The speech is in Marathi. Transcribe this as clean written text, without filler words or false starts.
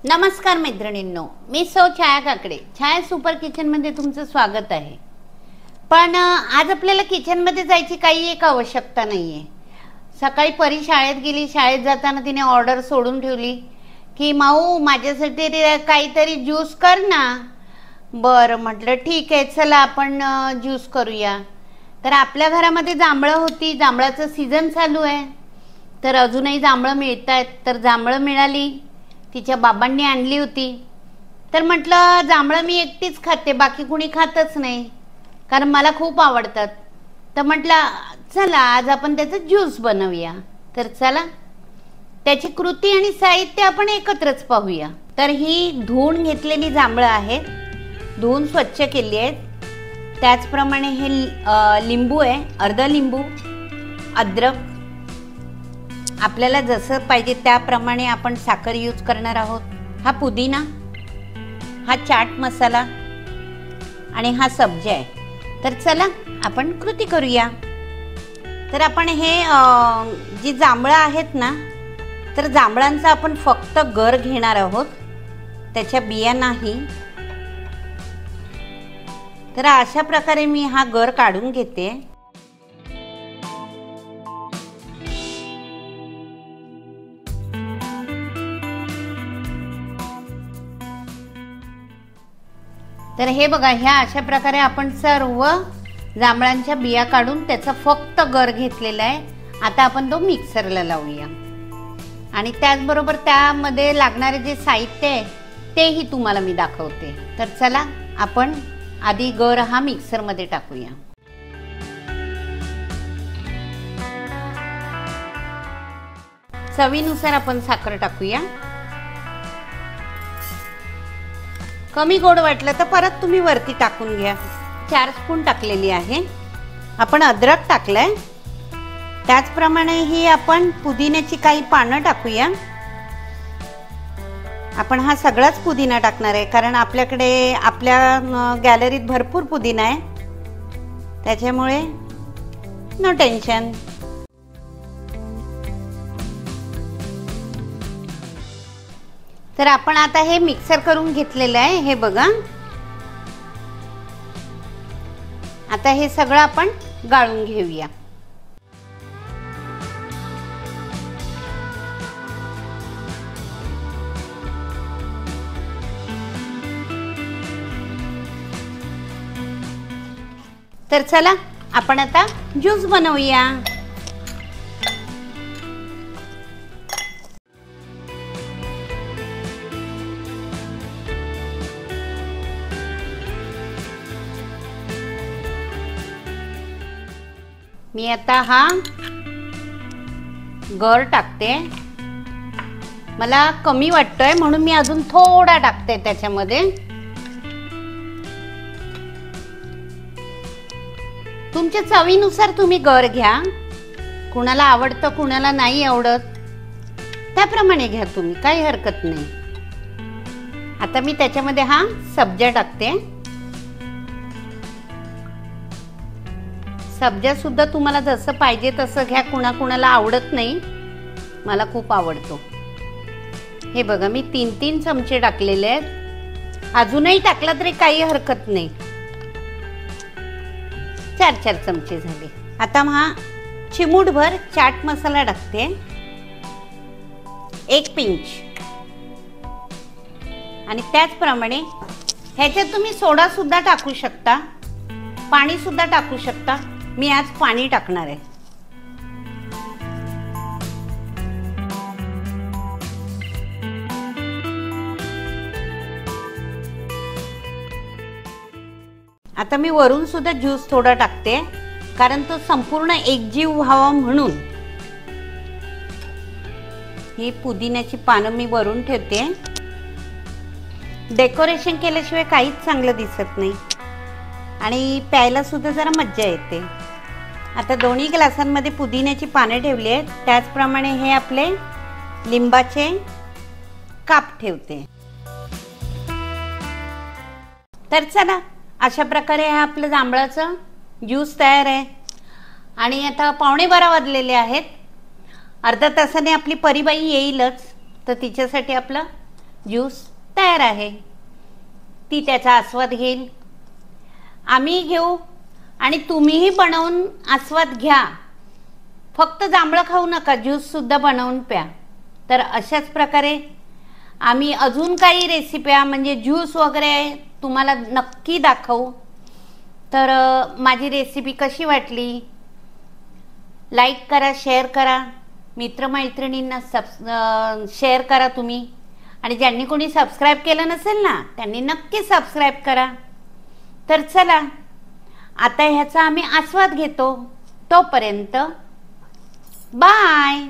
नमस्कार मैत्रिणींनो, मी सौ छाया काकडे, छाया सुपर किचनमध्ये तुमचं स्वागत आहे। पण आज आपल्याला किचनमध्ये जायची काही एक आवश्यकता नाही आहे। सकाळी परी शाळेत गेली, शाळेत जाताना तिने ऑर्डर सोडून ठेवली की माऊ माझ्यासाठी काहीतरी ज्यूस कर ना। बरं म्हटलं ठीक आहे, चला आपण ज्यूस करूया। तर आपल्या घरामध्ये जांभळं होती, जांभळाचं सीझन चालू आहे, तर अजूनही जांभळं मिळतात। तर जांभळं मिळाली, तिच्या बाबांनी आणली होती। तर म्हटलं जांभळं मी एकटीच खाते, बाकी कुणी खातच नाही, कारण मला खूप आवडतात। तर म्हटलं चला आज आपण त्याचा ज्यूस बनवूया। तर चला त्याची कृती आणि साहित्य आपण एकत्रच पाहूया। तर ही धुवून घेतलेली जांभळं आहेत, धुवून स्वच्छ केली आहेत। त्याचप्रमाणे हे लिंबू आहे, अर्धा लिंबू, अद्रक, आपल्याला जसं पाहिजे त्याप्रमाणे आपण साखर यूज करणार आहोत। हा पुदिना, हा चाट मसाला आणि हा सब्जा आहे। तर चला आपण कृती करूया। तर आपण हे जी जांभळं आहेत ना, तर जांभळांचा आपण फक्त गर घेणार आहोत, त्याच्या बिया नाही। तर अशा प्रकारे मी हा गर काढून घेते। तर हे बघा, ह्या अशा प्रकारे आपण सर्व जांभळांच्या बिया काढून त्याचा फक्त गर घेतलेला आहे। आता आपण तो मिक्सरला लावूया आणि त्याचबरोबर त्यामध्ये लागणारे जे साहित्य आहे तेही तुम्हाला मी दाखवते। तर चला आपण आधी गर हा मिक्सरमध्ये टाकूया। चवीनुसार आपण साखर टाकूया। कमी गोड वाटलं तर परत तुम्ही वरती टाकून घ्या। 4 स्पून टाकलेली आहे। आपण अद्रक टाकलंय, त्याचप्रमाणे ही आपण पुदिन्याची काही पानं टाकूया। आपण हा सगळाच पुदिना टाकणार आहे, कारण आपल्याकडे आपल्या गॅलरीत भरपूर पुदिना आहे, त्याच्यामुळे नो टेन्शन। तर आपण आता हे मिक्सर करून घेतलेलं आहे, हे बघा। आता हे सगळं आपण गाळून घेऊया। तर चला आपण आता ज्यूस बनवूया। मी आता हा गर टाकते, मला कमी वाटतोय म्हणून मी अजून थोडा टाकते त्याच्यामध्ये। तुमच्या चवीनुसार तुम्ही गर घ्या, कुणाला आवडतं कुणाला नाही आवडत त्याप्रमाणे घ्या तुम्ही, काही हरकत नाही। आता मी त्याच्यामध्ये हा सब्जा टाकते। सब्जा सुद्धा तुम्हाला जसं पाहिजे तसं घ्या, कुणाला आवडत नाही, मला खूप आवडतो। हे बघा, मी 3-3 चमचे टाकलेले आहेत, अजूनही टाकला तरी काही हरकत नाही। 4-4 चमचे झाले। आता हा चिमूटभर चाट मसाला टाकते, 1 पिंच, आणि त्याचप्रमाणे ह्याच्यात तुम्ही सोडा सुद्धा टाकू शकता, पाणी सुद्धा टाकू शकता। मी आज पाणी टाकणार आहे। आता मी वरून सुद्धा ज्यूस थोडा टाकते, कारण तो संपूर्ण एकजीव व्हावा म्हणून। ही पुदिन्याची पानं मी वरून ठेवते, डेकोरेशन केल्याशिवाय काहीच चांगलं दिसत नाही आणि प्यायला सुद्धा जरा मज्जा येते। आता दोन्ही ग्लासांमध्ये पुदिन्याची पाने ठेवली आहेत, त्याचप्रमाणे हे आपले लिंबाचे काप ठेवते। तर चला अशा प्रकारे हा आपलं जांभळाचं ज्यूस तयार आहे। आणि आता 11:15 वाजलेले आहेत, अर्धा तासाने आपली परीबाई येईलच, तर तिच्यासाठी आपलं ज्यूस तयार आहे. ती त्याचा आस्वाद घेईल, आम्ही घेऊ आणि तुम्हीही बनवून आस्वाद घ्या. फक्त जांभळं खाऊ नका, ज्यूससुद्धा बनवून प्या. तर अशाच प्रकारे आम्ही अजून काही रेसिप्या म्हणजे ज्यूस वगैरे तुम्हाला नक्की दाखवू. तर माझी रेसिपी कशी वाटली लाईक करा, शेअर करा, मित्रमैत्रिणींना शेअर करा तुम्ही. आणि ज्यांनी कोणी सबस्क्राईब केलं नसेल ना त्यांनी नक्की सबस्क्राईब करा. तर चला आता ह्याचा आम्ही आस्वाद घेतो. तोपर्यंत बाय.